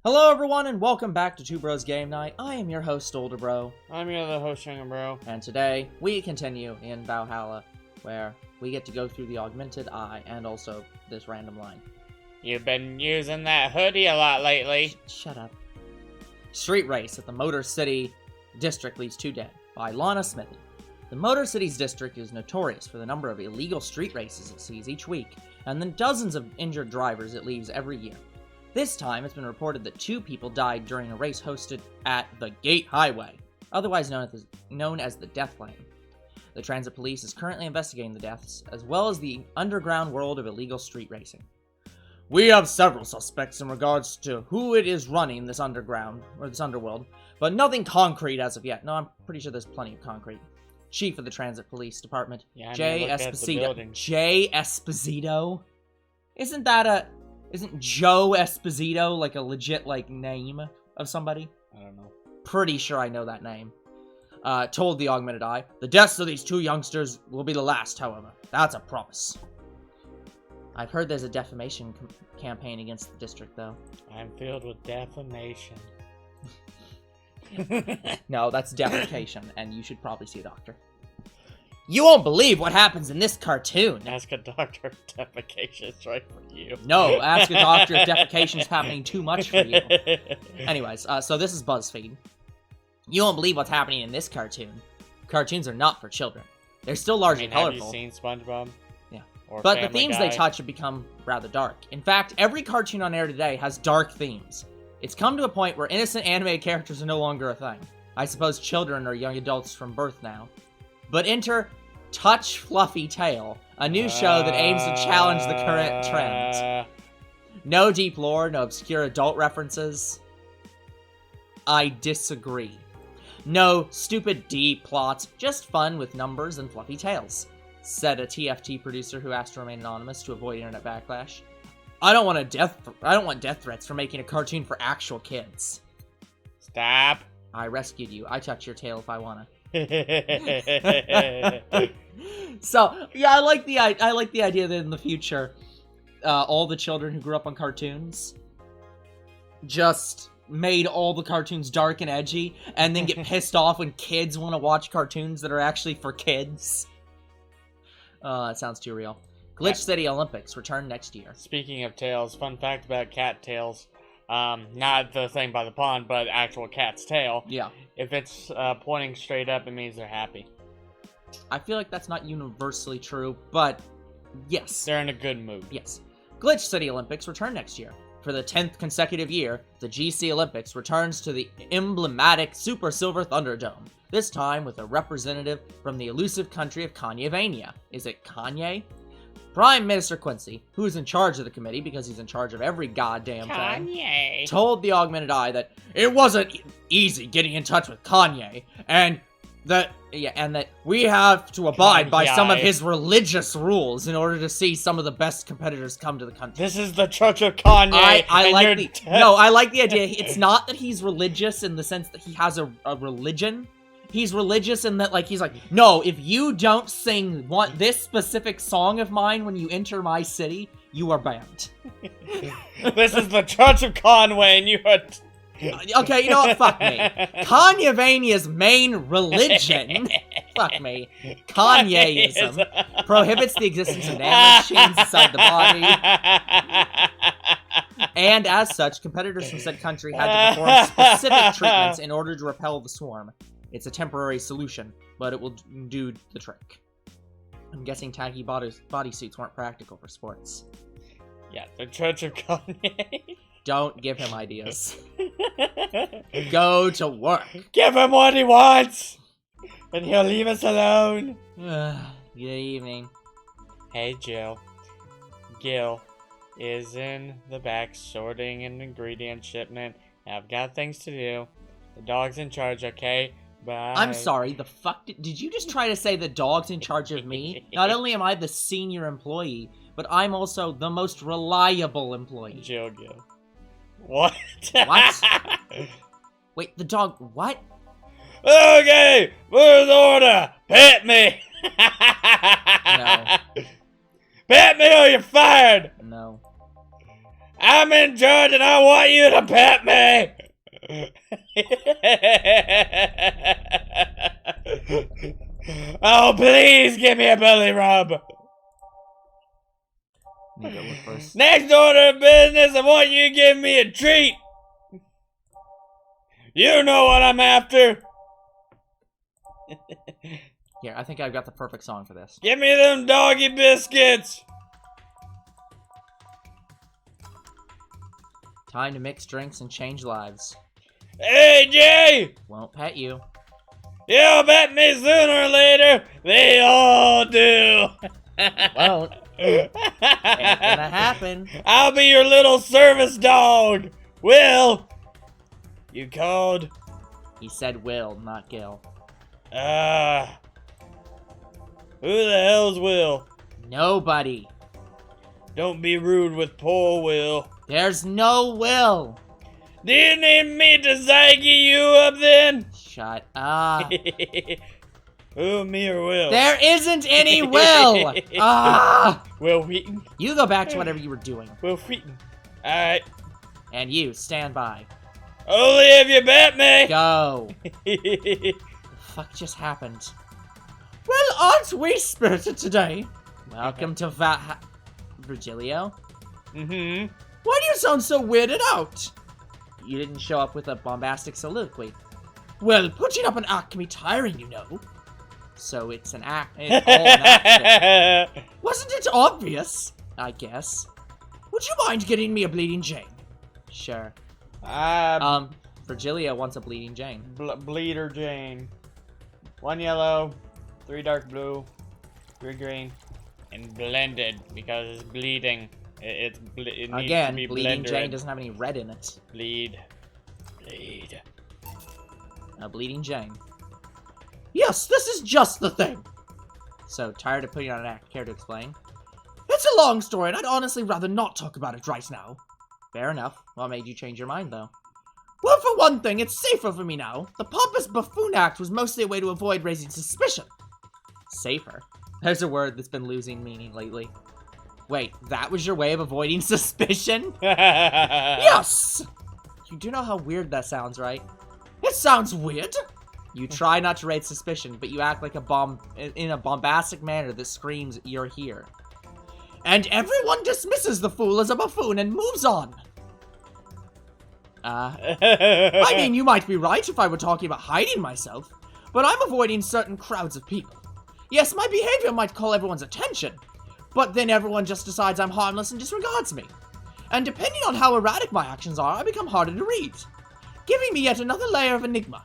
Hello everyone and welcome back to Two Bros Game Night. I am your host, Older Bro. I'm your other host, Younger Bro. And today, we continue in Valhalla, where we get to go through the Augmented Eye and also this random line. You've been using that hoodie a lot lately. Shut up. Street race at the Motor City District leaves 2 dead, by Lana Smithy. The Motor City's district is notorious for the number of illegal street races it sees each week, and the dozens of injured drivers it leaves every year. This time, it's been reported that 2 people died during a race hosted at the Gate Highway, otherwise known as the Death Lane. The transit police is currently investigating the deaths, as well as the underground world of illegal street racing. We have several suspects in regards to who it is running this underworld, but nothing concrete as of yet. No, I'm pretty sure there's plenty of concrete. Chief of the Transit Police Department, Jay Esposito. Jay Esposito? Isn't Joe Esposito like a legit, name of somebody? I don't know. Pretty sure I know that name. Told the Augmented Eye, the deaths of these 2 youngsters will be the last, however. That's a promise. I've heard there's a defamation campaign against the district, though. I'm filled with defamation. No, that's defecation, and you should probably see a doctor. You won't believe what happens in this cartoon. Ask a doctor if defecation is right for you. No, ask a doctor if defecation is happening too much for you. Anyways, so this is BuzzFeed. You won't believe what's happening in this cartoon. Cartoons are not for children. They're still largely colorful. Have you seen SpongeBob? Yeah. Or but the Family themes Guy? they touch have become rather dark. In fact, every cartoon on air today has dark themes. It's come to a point where innocent animated characters are no longer a thing. I suppose children are young adults from birth now. But enter Touch Fluffy Tail, a new show that aims to challenge the current trends. No deep lore, no obscure adult references. I disagree. No stupid deep plots, just fun with numbers and fluffy tails, said a TFT producer who asked to remain anonymous to avoid internet backlash. I don't want death threats for making a cartoon for actual kids. Stop. I rescued you. I touch your tail if I wanna. So yeah, I like the idea that in the future, all the children who grew up on cartoons just made all the cartoons dark and edgy, and then get pissed off when kids want to watch cartoons that are actually for kids. It sounds too real. Glitch City Olympics return next year. Speaking of tails, fun fact about cat tails. Not the thing by the pond, but actual cat's tail. Yeah. If it's pointing straight up, it means they're happy. I feel like that's not universally true, but yes. They're in a good mood. Yes. Glitch City Olympics return next year. For the 10th consecutive year, the GC Olympics returns to the emblematic Super Silver Thunderdome, this time with a representative from the elusive country of Kanye-vania. Is it Kanye? Prime Minister Quincy, who is in charge of the committee because he's in charge of every goddamn thing, told the Augmented Eye that it wasn't easy getting in touch with Kanye, and that we have to abide by some of his religious rules in order to see some of the best competitors come to the country. This is the Church of Kanye. I like the idea. It's not that he's religious in the sense that he has a religion. He's religious in that, he's like, no, if you don't sing this specific song of mine when you enter my city, you are banned. This is the Church of Conway, and you are... Okay, you know what? Fuck me. Kanye-vania's main religion, fuck me, Kanyeism, prohibits the existence of nanomachines inside the body. And as such, competitors from said country had to perform specific treatments in order to repel the swarm. It's a temporary solution, but it will do the trick. I'm guessing tacky bodysuits weren't practical for sports. Yeah, the Church of Kanye. Don't give him ideas. Go to work. Give him what he wants, and he'll leave us alone. Good evening. Hey, Jill. Gil is in the back sorting an ingredient shipment. I've got things to do. The dog's in charge, okay? Bye. I'm sorry, the fuck did you just try to say the dog's in charge of me? Not only am I the senior employee, but I'm also the most reliable employee. Jill Gil. What? What? Wait, the dog, what? Okay, first order, pet me! No. Pet me or you're fired! No. I'm in charge and I want you to pet me! Oh, please give me a belly rub! You go look first. Next order of business, I want you to give me a treat! You know what I'm after! Here, I think I've got the perfect song for this. Give me them doggy biscuits! Time to mix drinks and change lives. Hey, Jay! Won't pet you. You'll bet me sooner or later. They all do. Won't. Ain't gonna happen. I'll be your little service dog. Will. You called? He said Will, not Gil. Who the hell's Will? Nobody. Don't be rude with poor Will. There's no Will. Do you need me to psyche you up then? Shut up. Who, me or Will? There isn't any Will. Will Wheaton? You go back to whatever you were doing. Will Wheaton. Alright. And you, stand by. Only if you bet me. Go. The fuck just happened? Well, aren't we spirited today? Welcome to Virgilio? Mm-hmm. Why do you sound so weirded out? You didn't show up with a bombastic soliloquy. Well, putting up an act can be tiring, you know. So it's an act. It's all an act. Wasn't it obvious? I guess. Would you mind getting me a bleeding Jane? Sure. Virgilio wants a bleeding Jane. Bleeder Jane. 1 yellow, 3 dark blue, 3 green, and blended because it's bleeding. It needs Again, to be bleeding blended. Jane doesn't have any red in it. Bleed. A bleeding Jane. Yes, this is just the thing. So, tired of putting on an act, care to explain? It's a long story, and I'd honestly rather not talk about it right now. Fair enough. What made you change your mind, though? Well, for one thing, it's safer for me now. The pompous buffoon act was mostly a way to avoid raising suspicion. Safer? There's a word that's been losing meaning lately. Wait, that was your way of avoiding suspicion? Yes! You do know how weird that sounds, right? It sounds weird. You try not to raise suspicion, but you act like in a bombastic manner that screams you're here. And everyone dismisses the fool as a buffoon and moves on. I mean, you might be right if I were talking about hiding myself, but I'm avoiding certain crowds of people. Yes, my behavior might call everyone's attention, but then everyone just decides I'm harmless and disregards me. And depending on how erratic my actions are, I become harder to read, giving me yet another layer of enigma.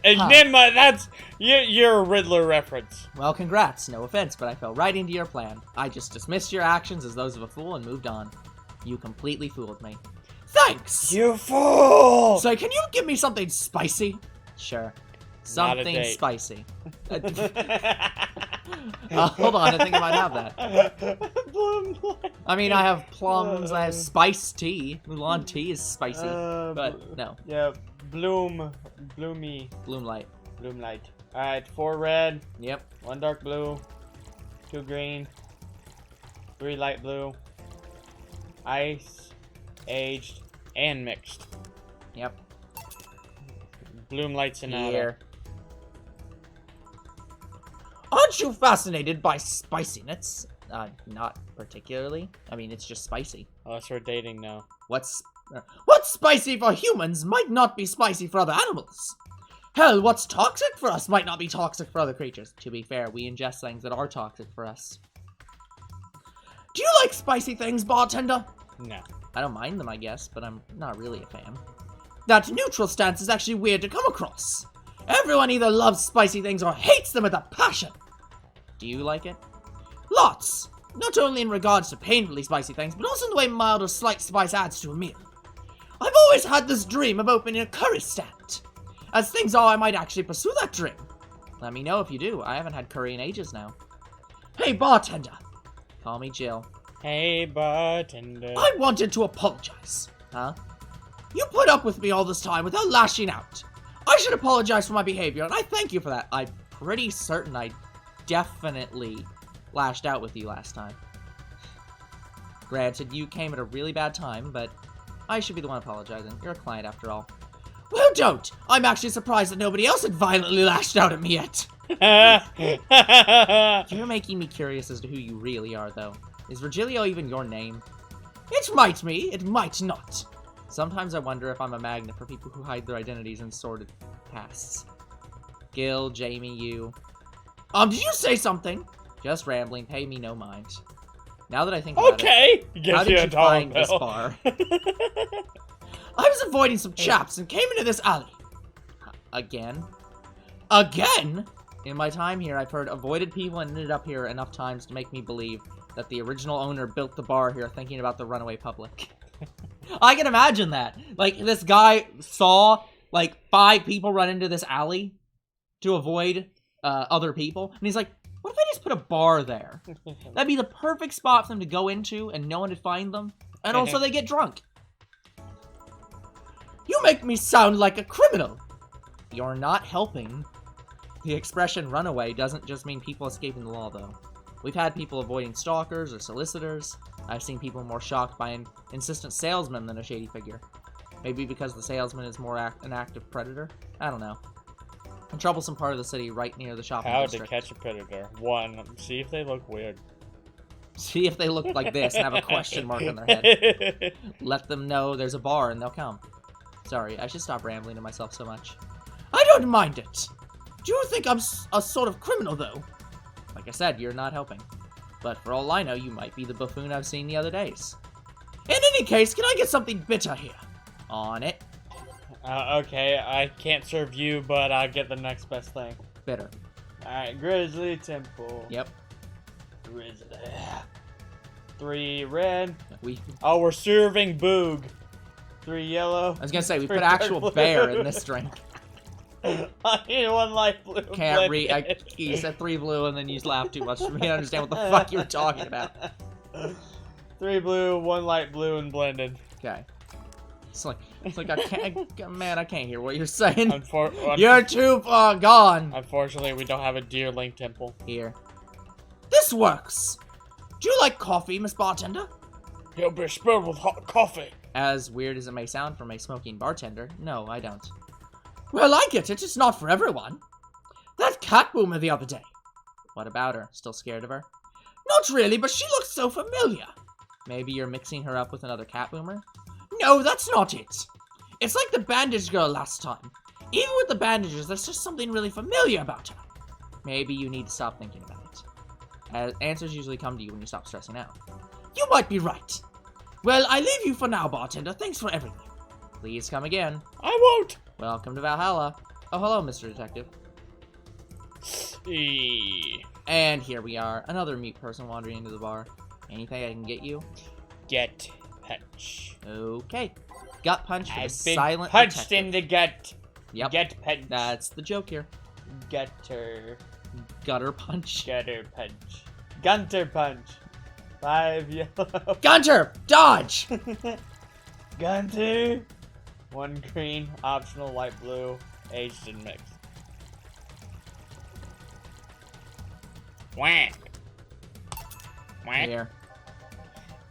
Enigma, that's your Riddler reference. Well, congrats. No offense, but I fell right into your plan. I just dismissed your actions as those of a fool and moved on. You completely fooled me. Thanks! You fool! So, can you give me something spicy? Sure. Something date. spicy. Hold on, I think I might have that. I mean, I have plums, I have spiced tea. Mulan tea is spicy, but no. Yeah, bloomy. Bloomlight. Bloomlight. Alright, 4 red. Yep. 1 dark blue. 2 green. 3 light blue. Ice. Aged. And mixed. Yep. Bloomlight Sonata. Here. Aren't you fascinated by spiciness? Not particularly. I mean, it's just spicy. Unless we're dating now. What's spicy for humans might not be spicy for other animals. Hell, what's toxic for us might not be toxic for other creatures. To be fair, we ingest things that are toxic for us. Do you like spicy things, bartender? No. I don't mind them, I guess, but I'm not really a fan. That neutral stance is actually weird to come across. Everyone either loves spicy things or hates them with a passion. Do you like it? Lots. Not only in regards to painfully spicy things, but also in the way mild or slight spice adds to a meal. I've always had this dream of opening a curry stand. As things are, I might actually pursue that dream. Let me know if you do. I haven't had curry in ages now. Hey, bartender. Call me Jill. Hey, bartender. I wanted to apologize. Huh? You put up with me all this time without lashing out. I should apologize for my behavior, and I thank you for that. I'm pretty certain I definitely lashed out with you last time. Granted, you came at a really bad time, but I should be the one apologizing. You're a client after all. Well, don't! I'm actually surprised that nobody else had violently lashed out at me yet. You're making me curious as to who you really are, though. Is Virgilio even your name? It might be, it might not. Sometimes I wonder if I'm a magnet for people who hide their identities in sordid pasts. Gil, Jamie, you. Did you say something? Just rambling, pay me no mind. Now that I think about it, how did you find this bar? I was avoiding some chaps and came into this alley. Again? Again? In my time here, I've heard avoided people and ended up here enough times to make me believe that the original owner built the bar here thinking about the runaway public. I can imagine that. Like, this guy saw, like, 5 people run into this alley to avoid other people, and he's like, what if I just put a bar there? That'd be the perfect spot for them to go into, and no one would find them, and also they get drunk. You make me sound like a criminal. You're not helping. The expression runaway doesn't just mean people escaping the law, though. We've had people avoiding stalkers or solicitors. I've seen people more shocked by an insistent salesman than a shady figure. Maybe because the salesman is more an active predator? I don't know. A troublesome part of the city right near the shopping district. How to catch a predator. 1, see if they look weird. See if they look like this and have a question mark on their head. Let them know there's a bar and they'll come. Sorry, I should stop rambling to myself so much. I don't mind it. Do you think I'm a sort of criminal, though? Like I said, you're not helping. But for all I know, you might be the buffoon I've seen the other days. In any case, can I get something bitter here? On it. Okay, I can't serve you, but I'll get the next best thing. Bitter. Alright, Grizzly Temple. Yep. Grizzly. 3 red. We're serving Boog. 3 yellow. I was gonna say, we put actual bear in this drink. I need 1 light blue. Can't read. You said 3 blue and then you laughed too much for me to understand what the fuck you were talking about. 3 blue, 1 light blue, and blended. Okay. It's like I can't, man, I can't hear what you're saying. You're too far gone. Unfortunately, we don't have a Deer Link Temple. Here. This works. Do you like coffee, Miss Bartender? It'll be spilled with hot coffee. As weird as it may sound from a smoking bartender, no, I don't. Well, I get it. It's not for everyone. That cat boomer the other day. What about her? Still scared of her? Not really, but she looks so familiar. Maybe you're mixing her up with another cat boomer? No, that's not it. It's like the bandage girl last time. Even with the bandages, there's just something really familiar about her. Maybe you need to stop thinking about it. As answers usually come to you when you stop stressing out. You might be right. Well, I leave you for now, bartender. Thanks for everything. Please come again. I won't. Welcome to Valhalla. Oh, hello, Mr. Detective. And here we are, another mute person wandering into the bar. Anything I can get you? Get punch. Okay. Gut punch for the I've been silent punched detective. in the gut. Yep. Get punch. That's the joke here. Gutter. Gutter punch. Gutter punch. Gunter punch. 5 yellow. Gunter! Dodge! Gunter. 1 green, optional light blue, aged and mixed. Whack. Whack. Here.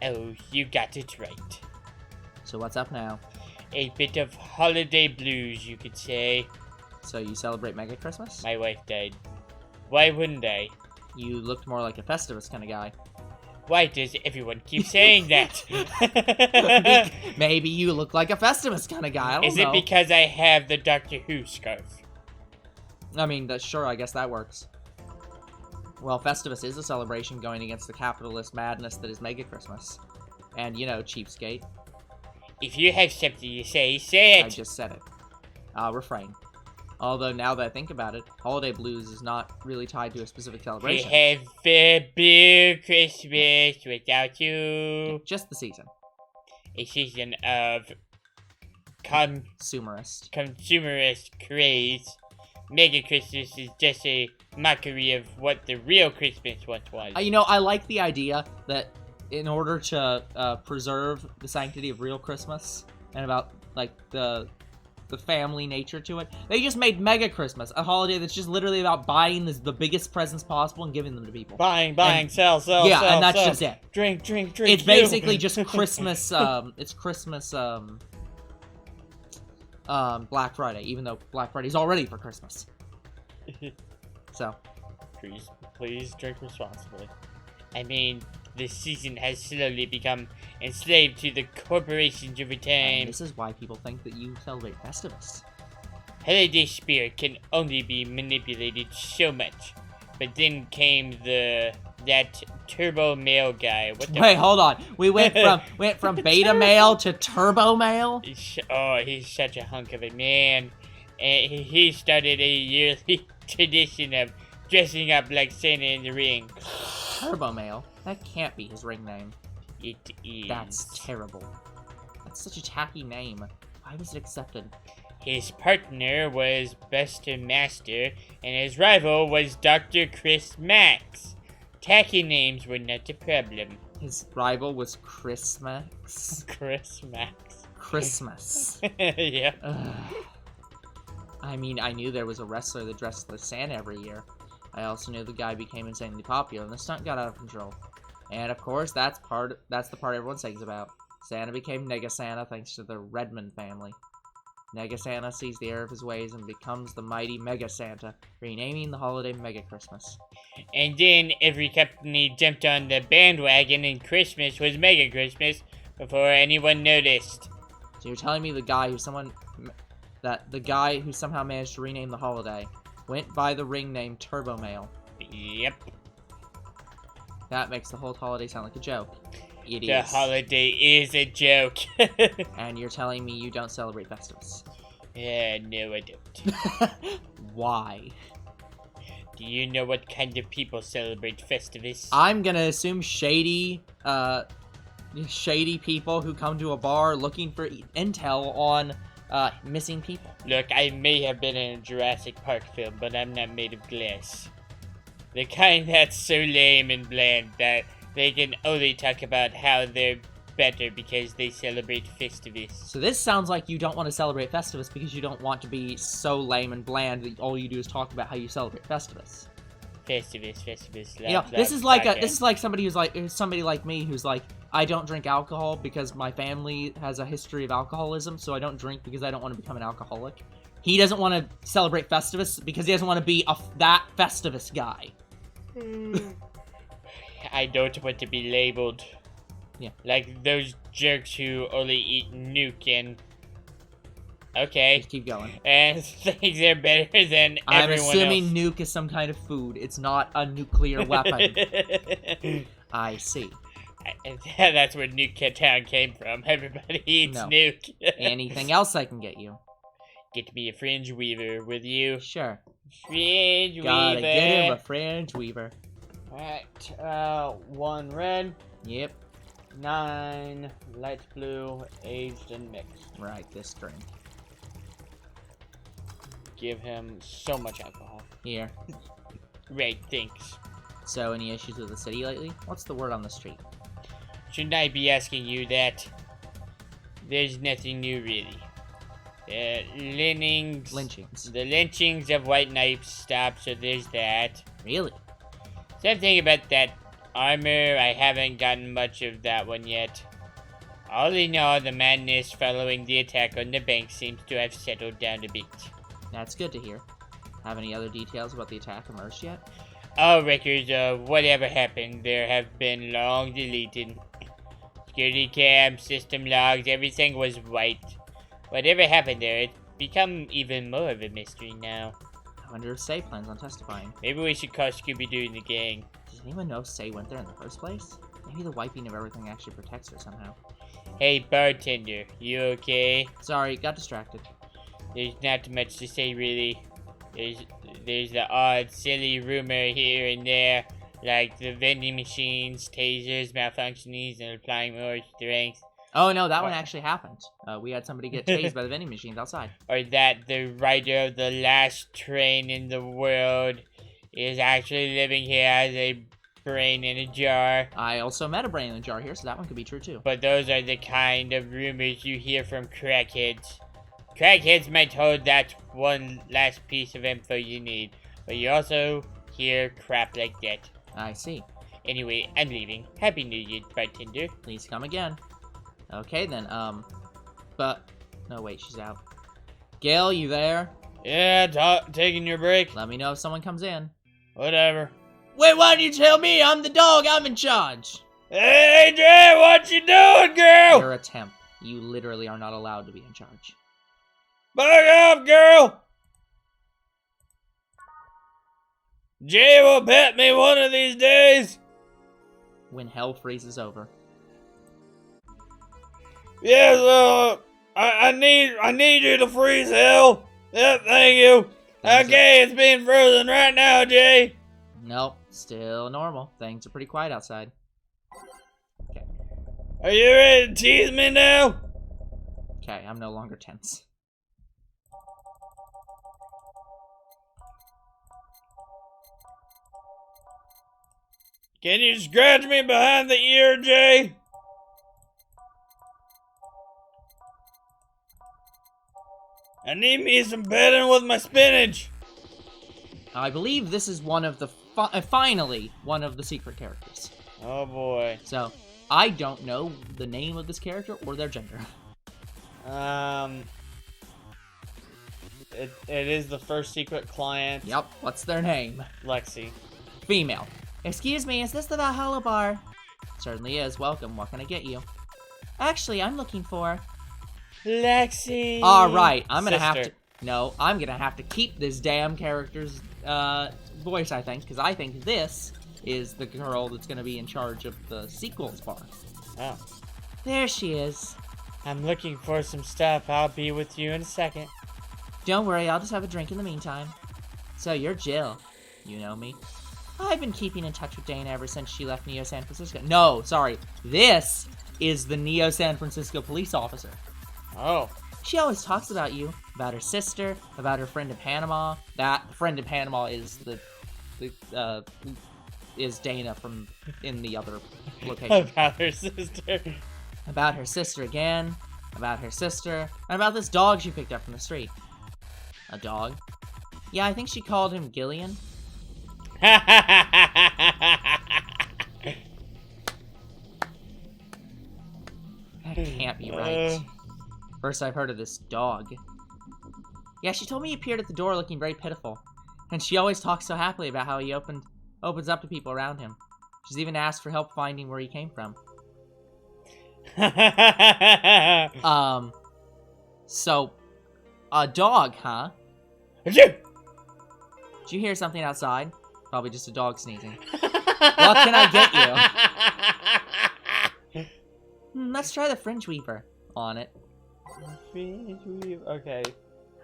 Oh, you got it right. So what's up now? A bit of holiday blues, you could say. So you celebrate Mega Christmas? My wife died. Why wouldn't I? You looked more like a Festivus kind of guy. Why does everyone keep saying that? Maybe you look like a Festivus kind of guy. I don't know. Is it because I have the Doctor Who scarf? I mean, sure, I guess that works. Well, Festivus is a celebration going against the capitalist madness that is Mega Christmas. And, you know, cheapskate. If you have something to say, say it! I just said it. I'll refrain. Although, now that I think about it, Holiday Blues is not really tied to a specific celebration. We have a blue Christmas without you. Just the season. A season of Consumerist craze. Mega Christmas is just a mockery of what the real Christmas once was. You know, I like the idea that in order to preserve the sanctity of real Christmas and about, like, the the family nature to it. They just made Mega Christmas, a holiday that's just literally about buying the biggest presents possible and giving them to people. Buying, sell, sell, and that's sell. just it. Drink. It's basically just Christmas, Black Friday, even though Black Friday's already for Christmas. So. Please drink responsibly. I mean, this season has slowly become enslaved to the corporations over time. And this is why people think that you celebrate Festivus. Holiday spirit can only be manipulated so much. But then came that turbo male guy. Wait, hold on. We went from beta male to turbo male? He's such a hunk of a man. And he started a yearly tradition of dressing up like Santa in the ring. Turbo male? That can't be his ring name. It is. That's terrible. That's such a tacky name. Why was it accepted? His partner was Buster Master, and his rival was Dr. Chris Max. Tacky names were not a problem. His rival was Christmas. Chris Max. Christmas. Yeah. Ugh. I mean, I knew there was a wrestler that dressed like Santa every year. I also knew the guy became insanely popular, and the stunt got out of control. And of course, that's the part everyone sings about. Santa became Nega Santa thanks to the Redmond family. Nega Santa sees the error of his ways and becomes the mighty Mega Santa, renaming the holiday Mega Christmas. And then every company jumped on the bandwagon, and Christmas was Mega Christmas before anyone noticed. So you're telling me the guy who somehow managed to rename the holiday went by the ring name Turbo Male? Yep. That makes the whole holiday sound like a joke. It The is. holiday is a joke. And you're telling me you don't celebrate Festivus? No, I don't. Why? Do you know what kind of people celebrate Festivus? I'm gonna assume shady people who come to a bar looking for intel on missing people. Look, I may have been in a Jurassic Park film, but I'm not made of glass. The kind that's so lame and bland that they can only talk about how they're better because they celebrate Festivus. So this sounds like you don't want to celebrate Festivus because you don't want to be so lame and bland that all you do is talk about how you celebrate Festivus. Festivus. You know, this is like somebody like me who's like, I don't drink alcohol because my family has a history of alcoholism, so I don't drink because I don't want to become an alcoholic. He doesn't want to celebrate Festivus because he doesn't want to be that Festivus guy. I don't want to be labeled. Yeah. Like those jerks who only eat nuke and... Okay. Just keep going. And think they're better than I'm everyone assuming else. nuke is some kind of food. It's not a nuclear weapon. I see. That's where Nuke Town came from. Everybody eats nuke. Anything else I can get you? Get me a fringe weaver with you. Sure. Fringe Gotta weaver. get him a fringe weaver. Alright, 1 red. Yep. 9 light blue, aged and mixed. Right, this drink. Give him so much alcohol. Here. Great, thanks. So, any issues with the city lately? What's the word on the street? Shouldn't I be asking you that? There's nothing new, really. Lynchings. The lynchings of white knights stopped, so there's that. Really? Something about that armor, I haven't gotten much of that one yet. All in all, the madness following the attack on the bank seems to have settled down a bit. That's good to hear. Have any other details about the attack emerged yet? All records of whatever happened there have been long deleted. Security cam, system logs, everything was wiped. Whatever happened there, it's become even more of a mystery now. I wonder if Say plans on testifying. Maybe we should call Scooby-Doo and the gang. Does anyone know if Say went there in the first place? Maybe the wiping of everything actually protects her somehow. Hey, bartender, you okay? Sorry, got distracted. There's not much to say, really. There's the odd, silly rumor here and there, like the vending machines, tasers malfunctioning and applying more strength. Oh no, that one actually happened. We had somebody get tased by the vending machines outside. Or that the writer of the last train in the world is actually living here as a brain in a jar. I also met a brain in a jar here, so that one could be true too. But those are the kind of rumors you hear from crackheads. Crackheads might hold that one last piece of info you need, but you also hear crap like that. I see. Anyway, I'm leaving. Happy New Year, bartender. Please come again. Okay then, but... No, wait, she's out. Gail, you there? Yeah, taking your break. Let me know if someone comes in. Whatever. Wait, why don't you tell me? I'm the dog, I'm in charge! Hey, Jay, what you doing, girl? You're a temp. You literally are not allowed to be in charge. Back up, girl! Jay will pet me one of these days. When hell freezes over. Yes, I need you to freeze hell. Yep, thank you. Okay, it's being frozen right now, Jay. Nope, still normal. Things are pretty quiet outside. Okay. Are you ready to tease me now? Okay, I'm no longer tense. Can you scratch me behind the ear, Jay? I need me some bedding with my spinach. I believe this is one of the finally one of the secret characters. Oh boy. So I don't know the name of this character or their gender. It is the first secret client. Yep. What's their name? Lexi. Female. Excuse me, is this the Valhalla bar? Certainly is. Welcome. What can I get you? Actually, I'm looking for Lexi. All right. I'm gonna have Sister. to. No, I'm gonna have to keep this damn character's voice. I think, because I think this is the girl that's gonna be in charge of the sequels bar. Oh. There she is. I'm looking for some stuff. I'll be with you in a second. Don't worry, I'll just have a drink in the meantime. So you're Jill. You know me. I've been keeping in touch with Dana ever since she left Neo San Francisco. No, sorry. This is the Neo San Francisco police officer. Oh. She always talks about you, about her sister, about her friend in Panama. That friend in Panama is is Dana from in the other location. About her sister. About her sister again, about her sister, and about this dog she picked up from the street. A dog? Yeah, I think she called him Gillian. That can't be right. First I've heard of this dog. Yeah, she told me he appeared at the door looking very pitiful. And she always talks so happily about how he opens up to people around him. She's even asked for help finding where he came from. So, a dog, huh? Did you hear something outside? Probably just a dog sneezing. What can I get you? Let's try the Fringe Weaver on it. Fringe Weaver, okay.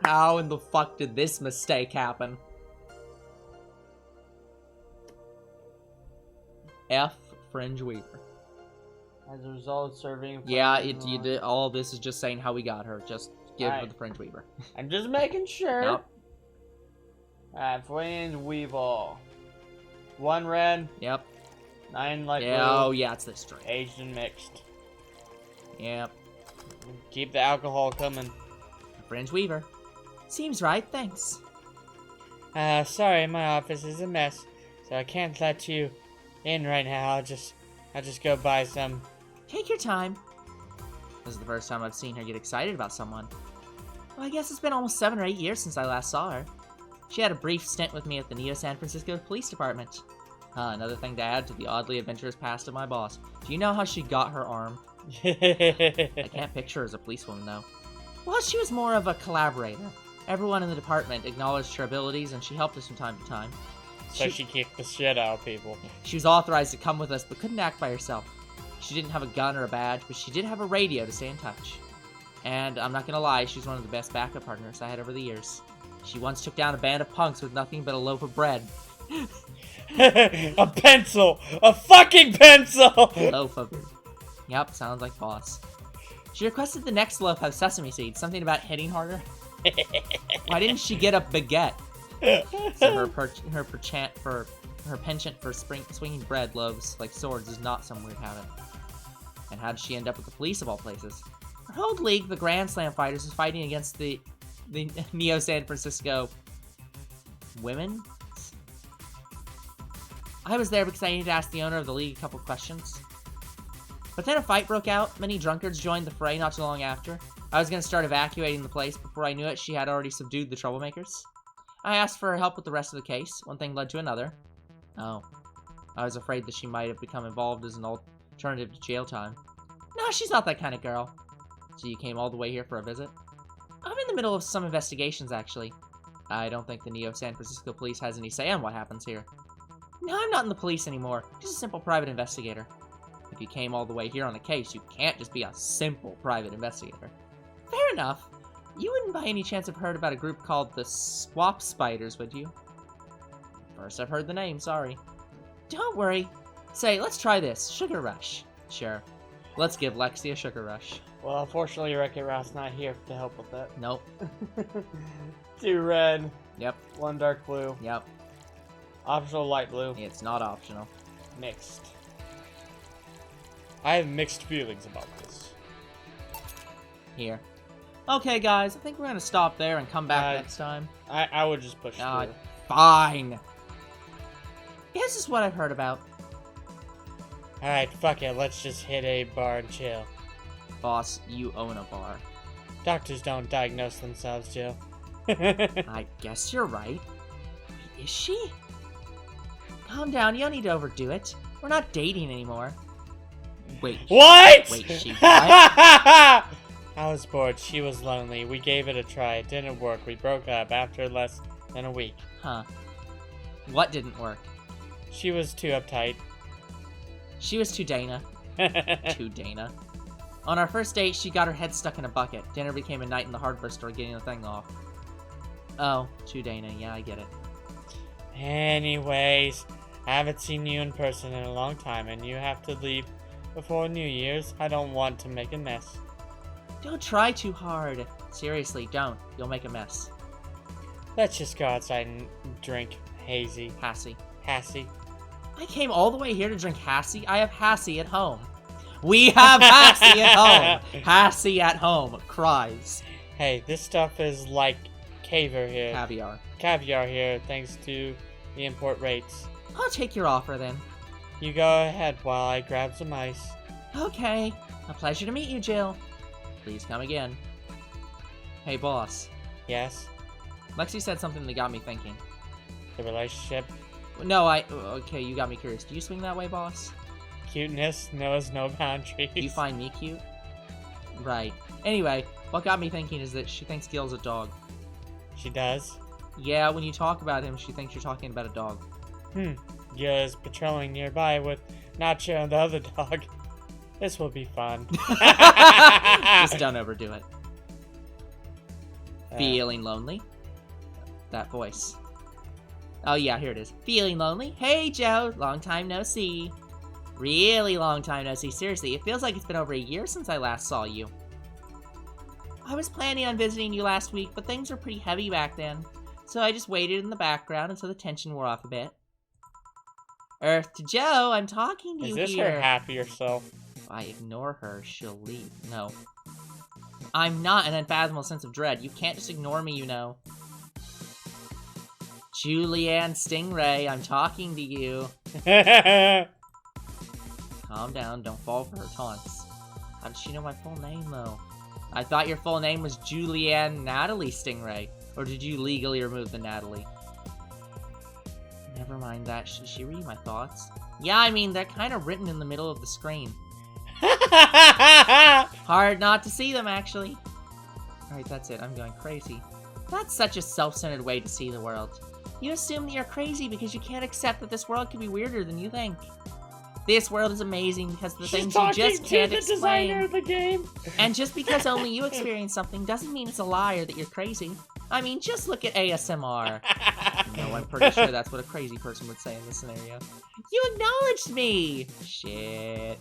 How in the fuck did this mistake happen? F Fringe Weaver. As a result of serving... Yeah, you did. All this is just saying how we got her. Just give her the Fringe Weaver. I'm just making sure. Nope. Fringe Weaver. 1 red. Yep. 9 light blue. Oh, yeah, it's this drink. Aged and mixed. Yep. Keep the alcohol coming. Fringe Weaver. Seems right, thanks. Sorry, my office is a mess, so I can't let you in right now. I'll just go buy some. Take your time. This is the first time I've seen her get excited about someone. Well, I guess it's been almost 7 or 8 years since I last saw her. She had a brief stint with me at the Neo San Francisco Police Department. Another thing to add to the oddly adventurous past of my boss. Do you know how she got her arm? I can't picture her as a policewoman, though. Well, she was more of a collaborator. Everyone in the department acknowledged her abilities, and she helped us from time to time. So she kicked the shit out of people. She was authorized to come with us, but couldn't act by herself. She didn't have a gun or a badge, but she did have a radio to stay in touch. And I'm not gonna lie, she's one of the best backup partners I had over the years. She once took down a band of punks with nothing but a loaf of bread. A pencil! A fucking pencil! Loaf of... Yep, sounds like boss. She requested the next loaf have sesame seeds, something about hitting harder. Why didn't she get a baguette? So her penchant for swinging bread loaves like swords is not some weird habit. And how did she end up with the police of all places? Our old league, the Grand Slam Fighters, is fighting against the Neo San Francisco women. I was there because I needed to ask the owner of the league a couple questions. But then a fight broke out. Many drunkards joined the fray not too long after. I was going to start evacuating the place. Before I knew it, she had already subdued the troublemakers. I asked for her help with the rest of the case. One thing led to another. Oh. I was afraid that she might have become involved as an alternative to jail time. No, she's not that kind of girl. So you came all the way here for a visit? I'm in the middle of some investigations, actually. I don't think the Neo San Francisco police has any say on what happens here. No, I'm not in the police anymore. Just a simple private investigator. If you came all the way here on a case, you can't just be a simple private investigator. Fair enough. You wouldn't by any chance have heard about a group called the Swap Spiders, would you? First I've heard the name, sorry. Don't worry. Say, let's try this. Sugar Rush. Sure. Let's give Lexi a Sugar Rush. Well, unfortunately, Wreck-It Ralph's not here to help with that. Nope. 2 red. Yep. 1 dark blue. Yep. Optional light blue. It's not optional. Mixed. I have mixed feelings about this. Here. Okay, guys, I think we're gonna stop there and come back next time. I would just push through. Fine. This is what I've heard about. Alright, fuck it. Let's just hit a bar and chill. Boss, you own a bar. Doctors don't diagnose themselves, Jill. I guess you're right. Wait, is she? Calm down, you don't need to overdo it. We're not dating anymore. Wait. What? Wait, she what? I was bored. She was lonely. We gave it a try. It didn't work. We broke up after less than a week. Huh. What didn't work? She was too uptight. She was too Dana. Too Dana. On our first date, she got her head stuck in a bucket. Dinner became a night in the hardware store getting the thing off. Oh, too Dana. Yeah, I get it. Anyways, I haven't seen you in person in a long time, and you have to leave before New Year's. I don't want to make a mess. Don't try too hard. Seriously, don't. You'll make a mess. Let's just go outside and drink hazy. Hassy. Hassy. I came all the way here to drink Hassy. I have Hassy at home. We have Hassy at home. Hassy at home. Cries. Hey, this stuff is like caviar here. Caviar. Caviar here, thanks to the import rates. I'll take your offer then. You go ahead while I grab some ice. Okay. A pleasure to meet you, Jill. Please come again. Hey, boss. Yes? Lexi said something that got me thinking. The relationship? No, okay, you got me curious. Do you swing that way, boss? Cuteness knows no boundaries. Do you find me cute? Right. Anyway, what got me thinking is that she thinks Gil's a dog. She does? Yeah, when you talk about him, she thinks you're talking about a dog. Gil is patrolling nearby with Nacho and the other dog. This will be fun. Just don't overdo it. Feeling lonely? That voice. Oh yeah, here it is. Feeling lonely? Hey Joe, long time no see. Really long time no see, seriously. It feels like it's been over a year since I last saw you. I was planning on visiting you last week, but things were pretty heavy back then. So I just waited in the background until the tension wore off a bit. Earth to Joe, I'm talking to you here. Is this her happier self? If I ignore her, she'll leave. No. I'm not an unfathomable sense of dread. You can't just ignore me, you know. Julianne Stingray, I'm talking to you. Calm down, don't fall for her taunts. How did she know my full name, though? I thought your full name was Julianne Natalie Stingray. Or did you legally remove the Natalie? Never mind that. Should she read my thoughts? Yeah, I mean, they're kind of written in the middle of the screen. Hard not to see them, actually. Alright, that's it. I'm going crazy. That's such a self-centered way to see the world. You assume that you're crazy because you can't accept that this world could be weirder than you think. This world is amazing because of the things you just can't explain. Designer of the game. And just because only you experience something doesn't mean it's a lie or that you're crazy. I mean, just look at ASMR. No, I'm pretty sure that's what a crazy person would say in this scenario. You acknowledged me! Shit.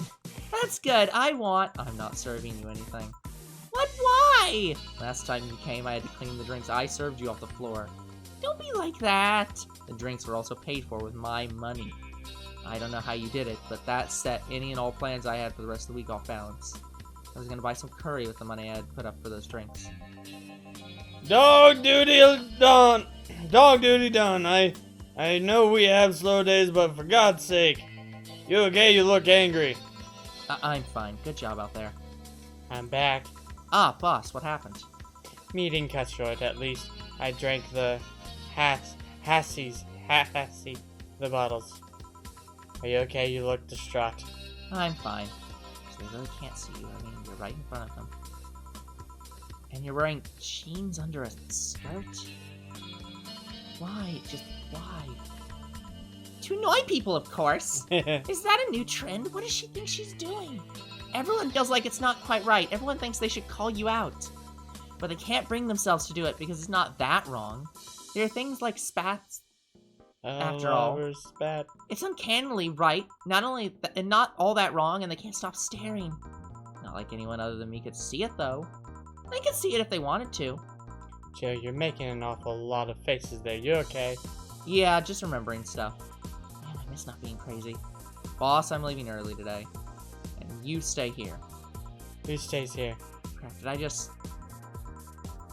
That's good. I'm not serving you anything. What? Why? Last time you came, I had to clean the drinks I served you off the floor. Don't be like that. The drinks were also paid for with my money. I don't know how you did it, but that set any and all plans I had for the rest of the week off balance. I was gonna buy some curry with the money I had put up for those drinks. Dog duty done. Dog duty done. I know we have slow days, but for God's sake. You okay? You look angry. I'm fine. Good job out there. I'm back. Ah, boss, what happened? Meeting cut short, at least. I drank the Hassie, the bottles. Are you okay? You look distraught. I'm fine. So they really can't see you. I mean, you're right in front of them. And you're wearing jeans under a skirt? Why? Just why? To annoy people, of course. Is that a new trend? What does she think she's doing? Everyone feels like it's not quite right. Everyone thinks they should call you out. But they can't bring themselves to do it because it's not that wrong. There are things like spats. After all, spat. It's uncannily right. Not only and not all that wrong, and they can't stop staring. Not like anyone other than me could see it, though. They could see it if they wanted to. Joe, you're making an awful lot of faces there. You okay? Yeah, just remembering stuff. Man, I miss not being crazy. Boss, I'm leaving early today. And you stay here. Who stays here? Crap, did I just...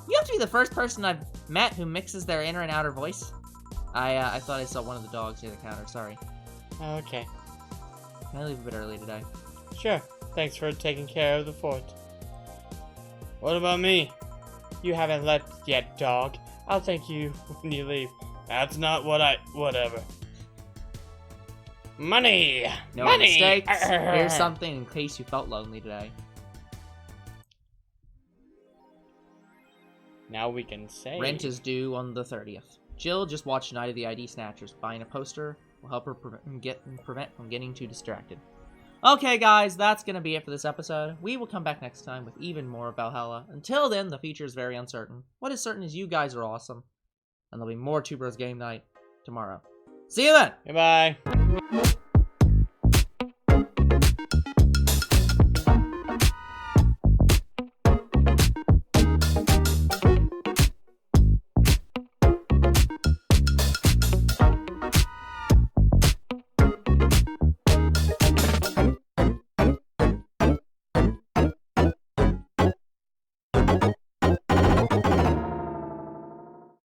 You have to be the first person I've met who mixes their inner and outer voice. I thought I saw one of the dogs near the counter, sorry. Okay. Can I leave a bit early today? Sure. Thanks for taking care of the fort. What about me? You haven't left yet, dog. I'll thank you when you leave. That's not what whatever. Money! No Money! mistakes. Here's something in case you felt lonely today. Now we can say... Rent is due on the 30th. Jill just watched Night of the ID Snatchers. Buying a poster will help her prevent from getting too distracted. Okay, guys, that's going to be it for this episode. We will come back next time with even more of Valhalla. Until then, the future is very uncertain. What is certain is you guys are awesome. And there'll be more Two Bros Game Night tomorrow. See you then! Goodbye.